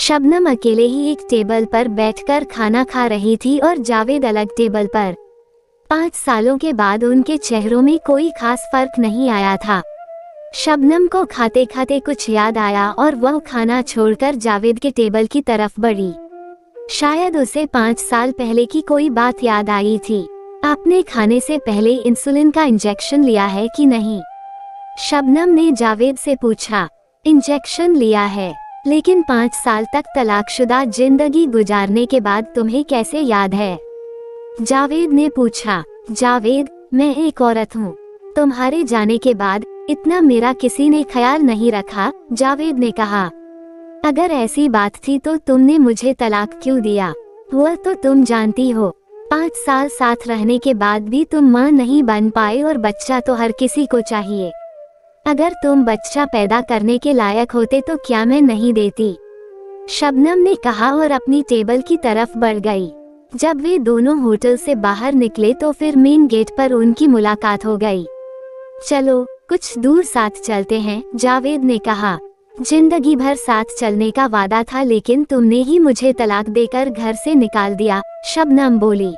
शबनम अकेले ही एक टेबल पर बैठकर खाना खा रही थी और जावेद अलग टेबल पर। 5 सालों के बाद उनके चेहरों में कोई खास फर्क नहीं आया था। शबनम को खाते खाते कुछ याद आया और वह खाना छोड़कर जावेद के टेबल की तरफ बढ़ी। शायद उसे 5 साल पहले की कोई बात याद आई थी। आपने खाने से पहले इंसुलिन का इंजेक्शन लिया है कि नहीं? शबनम ने जावेद से पूछा। इंजेक्शन लिया है, लेकिन 5 साल तक तलाकशुदा जिंदगी गुजारने के बाद तुम्हें कैसे याद है? जावेद ने पूछा। जावेद, मैं एक औरत हूँ। तुम्हारे जाने के बाद इतना मेरा किसी ने ख्याल नहीं रखा, जावेद ने कहा। अगर ऐसी बात थी तो तुमने मुझे तलाक क्यों दिया? वह तो तुम जानती हो, 5 साल साथ रहने के बाद भी तुम माँ नहीं बन पाए और बच्चा तो हर किसी को चाहिए। अगर तुम बच्चा पैदा करने के लायक होते तो क्या मैं नहीं देती? शबनम ने कहा और अपनी टेबल की तरफ बढ़ गई। जब वे दोनों होटल से बाहर निकले तो फिर मेन गेट पर उनकी मुलाकात हो गई। चलो कुछ दूर साथ चलते हैं, जावेद ने कहा। जिंदगी भर साथ चलने का वादा था, लेकिन तुमने ही मुझे तलाक देकर घर से निकाल दिया, शबनम बोली।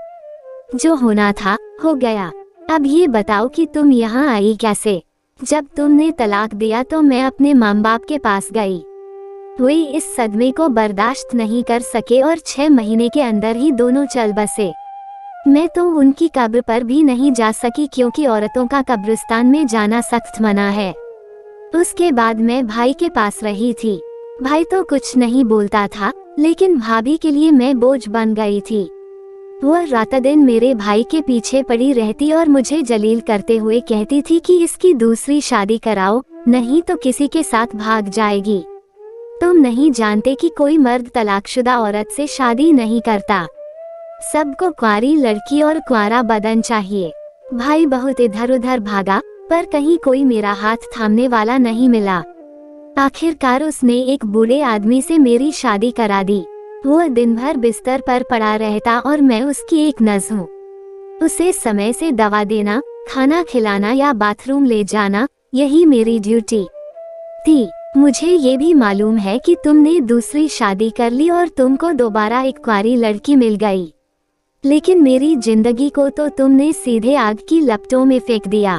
जो होना था हो गया। अब ये बताओ कि तुम यहाँ आई कैसे? जब तुमने तलाक दिया तो मैं अपने माँ बाप के पास गई। वे इस सदमे को बर्दाश्त नहीं कर सके और 6 महीने के अंदर ही दोनों चल बसे। मैं तो उनकी कब्र पर भी नहीं जा सकी, क्योंकि औरतों का कब्रिस्तान में जाना सख्त मना है। उसके बाद मैं भाई के पास रही थी। भाई तो कुछ नहीं बोलता था, लेकिन भाभी के लिए मैं बोझ बन गई थी। वह रात दिन मेरे भाई के पीछे पड़ी रहती और मुझे जलील करते हुए कहती थी कि इसकी दूसरी शादी कराओ, नहीं तो किसी के साथ भाग जाएगी। तुम नहीं जानते कि कोई मर्द तलाकशुदा औरत से शादी नहीं करता। सबको कुंवारी लड़की और कुंवारा बदन चाहिए। भाई बहुत इधर उधर भागा, पर कहीं कोई मेरा हाथ थामने वाला नहीं मिला। आखिरकार उसने एक बूढ़े आदमी से मेरी शादी करा दी। वह दिन भर बिस्तर पर पड़ा रहता और मैं उसकी एक नज़ हूँ। उसे समय से दवा देना, खाना खिलाना या बाथरूम ले जाना, यही मेरी ड्यूटी थी। मुझे ये भी मालूम है कि तुमने दूसरी शादी कर ली और तुमको दोबारा एक कुंवारी लड़की मिल गई, लेकिन मेरी जिंदगी को तो तुमने सीधे आग की लपटों में फेंक दिया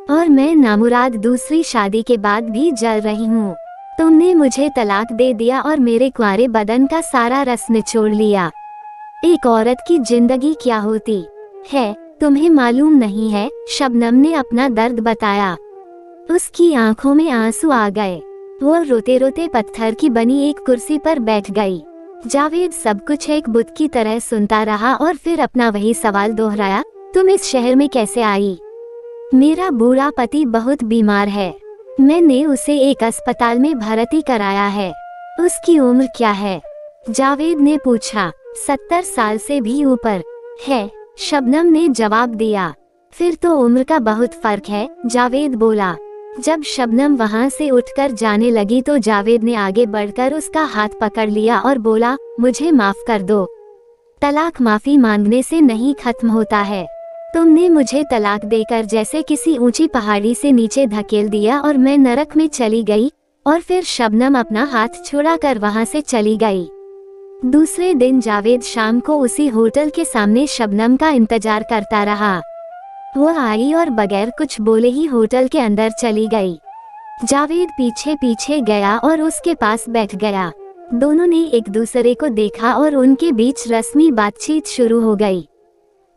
और मैं नामुराद दूसरी शादी के बाद भी जल रही हूँ। तुमने मुझे तलाक दे दिया और मेरे कुंवारे बदन का सारा रस निचोड़ लिया। एक औरत की जिंदगी क्या होती है तुम्हें मालूम नहीं है, शबनम ने अपना दर्द बताया। उसकी आंखों में आंसू आ गए। वो रोते रोते पत्थर की बनी एक कुर्सी पर बैठ गई। जावेद सब कुछ एक बुत की तरह सुनता रहा और फिर अपना वही सवाल दोहराया, तुम इस शहर में कैसे आई? मेरा बूढ़ा पति बहुत बीमार है। मैंने उसे एक अस्पताल में भर्ती कराया है। उसकी उम्र क्या है? जावेद ने पूछा। 70 साल से भी ऊपर है, शबनम ने जवाब दिया। फिर तो उम्र का बहुत फर्क है, जावेद बोला। जब शबनम वहां से उठकर जाने लगी तो जावेद ने आगे बढ़कर उसका हाथ पकड़ लिया और बोला, मुझे माफ कर दो। तलाक माफी मांगने से नहीं खत्म होता है। तुमने मुझे तलाक देकर जैसे किसी ऊंची पहाड़ी से नीचे धकेल दिया और मैं नरक में चली गई। और फिर शबनम अपना हाथ छुड़ाकर वहां से चली गई। दूसरे दिन जावेद शाम को उसी होटल के सामने शबनम का इंतजार करता रहा। वह आई और बगैर कुछ बोले ही होटल के अंदर चली गई। जावेद पीछे पीछे गया और उसके पास बैठ गया। दोनों ने एक दूसरे को देखा और उनके बीच रस्मी बातचीत शुरू हो गई।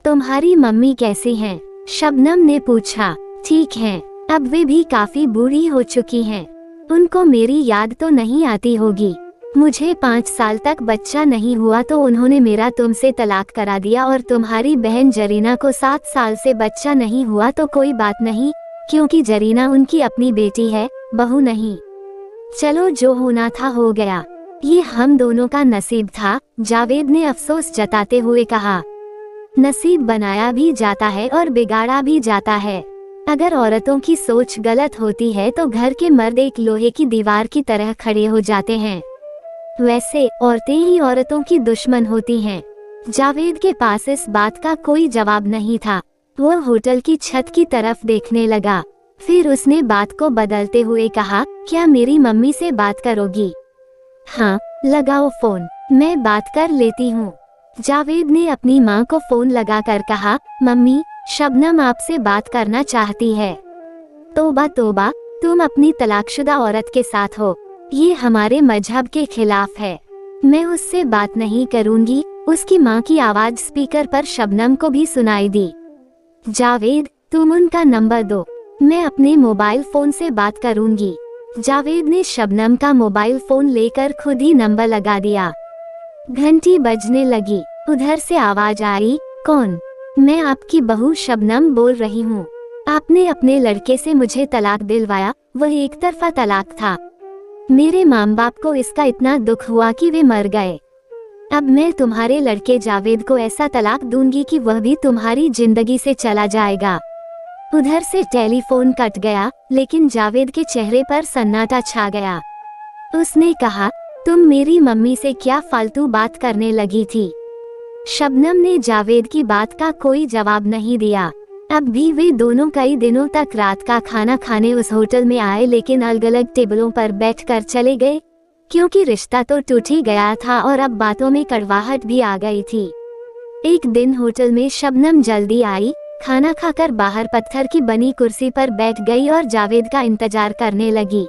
तुम्हारी मम्मी कैसी हैं? शबनम ने पूछा। ठीक हैं, अब वे भी काफी बूढ़ी हो चुकी हैं। उनको मेरी याद तो नहीं आती होगी। मुझे 5 साल तक बच्चा नहीं हुआ तो उन्होंने मेरा तुमसे तलाक करा दिया, और तुम्हारी बहन जरीना को 7 साल से बच्चा नहीं हुआ तो कोई बात नहीं, क्योंकि जरीना उनकी अपनी बेटी है, बहू नहीं। चलो जो होना था हो गया। ये हम दोनों का नसीब था, जावेद ने अफसोस जताते हुए कहा। नसीब बनाया भी जाता है और बिगाड़ा भी जाता है। अगर औरतों की सोच गलत होती है तो घर के मर्द एक लोहे की दीवार की तरह खड़े हो जाते हैं। वैसे औरतें ही औरतों की दुश्मन होती हैं। जावेद के पास इस बात का कोई जवाब नहीं था। वह होटल की छत की तरफ देखने लगा। फिर उसने बात को बदलते हुए कहा, क्या मेरी मम्मी से बात करोगी? हाँ, लगाओ फोन, मैं बात कर लेती हूँ। जावेद ने अपनी माँ को फोन लगाकर कहा, मम्मी, शबनम आपसे बात करना चाहती है। तौबा तौबा, तुम अपनी तलाकशुदा औरत के साथ हो, ये हमारे मजहब के खिलाफ है। मैं उससे बात नहीं करूंगी। उसकी माँ की आवाज स्पीकर पर शबनम को भी सुनाई दी। जावेद, तुम उनका नंबर दो, मैं अपने मोबाइल फोन से बात करूंगी। जावेद ने शबनम का मोबाइल फोन लेकर खुद ही नंबर लगा दिया। घंटी बजने लगी। उधर से आवाज आई, कौन? मैं आपकी बहू शबनम बोल रही हूँ। आपने अपने लड़के से मुझे तलाक दिलवाया, वह एक तरफा तलाक था। मेरे माँ बाप को इसका इतना दुख हुआ कि वे मर गए। अब मैं तुम्हारे लड़के जावेद को ऐसा तलाक दूंगी कि वह भी तुम्हारी जिंदगी से चला जाएगा। उधर से टेलीफोन कट गया, लेकिन जावेद के चेहरे पर सन्नाटा छा गया। उसने कहा, तुम मेरी मम्मी से क्या फालतू बात करने लगी थी? शबनम ने जावेद की बात का कोई जवाब नहीं दिया। अब भी वे दोनों कई दिनों तक रात का खाना खाने उस होटल में आए, लेकिन अलग अलग टेबलों पर बैठकर चले गए, क्योंकि रिश्ता तो टूट ही गया था और अब बातों में कड़वाहट भी आ गई थी। एक दिन होटल में शबनम जल्दी आई, खाना खाकर बाहर पत्थर की बनी कुर्सी पर बैठ गई और जावेद का इंतजार करने लगी।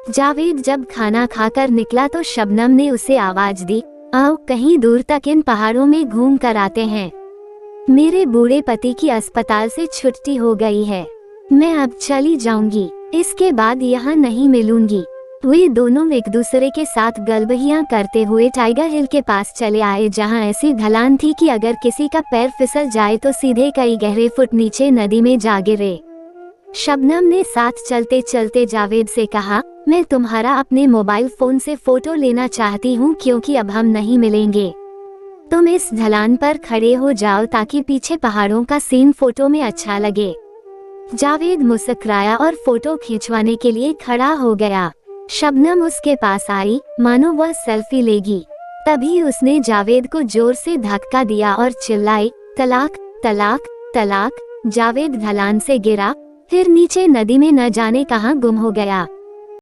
जावेद जब खाना खाकर निकला तो शबनम ने उसे आवाज दी, आओ कहीं दूर तक इन पहाड़ों में घूम कर आते हैं। मेरे बूढ़े पति की अस्पताल से छुट्टी हो गई है, मैं अब चली जाऊंगी, इसके बाद यहाँ नहीं मिलूंगी। वे दोनों एक दूसरे के साथ गलबहियां करते हुए टाइगर हिल के पास चले आए, जहाँ ऐसी ढलान थी कि अगर किसी का पैर फिसल जाए तो सीधे कई गहरे फुट नीचे नदी में जा गिरे। शबनम ने साथ चलते चलते जावेद से कहा, मैं तुम्हारा अपने मोबाइल फोन से फोटो लेना चाहती हूँ, क्योंकि अब हम नहीं मिलेंगे। तुम इस ढलान पर खड़े हो जाओ ताकि पीछे पहाड़ों का सीन फोटो में अच्छा लगे। जावेद मुस्कुराया और फोटो खिंचवाने के लिए खड़ा हो गया। शबनम उसके पास आई, मानो वह सेल्फी लेगी। तभी उसने जावेद को जोर से धक्का दिया और चिल्लाई, तलाक तलाक तलाक। जावेद ढलान से गिरा, फिर नीचे नदी में न जाने कहां गुम हो गया।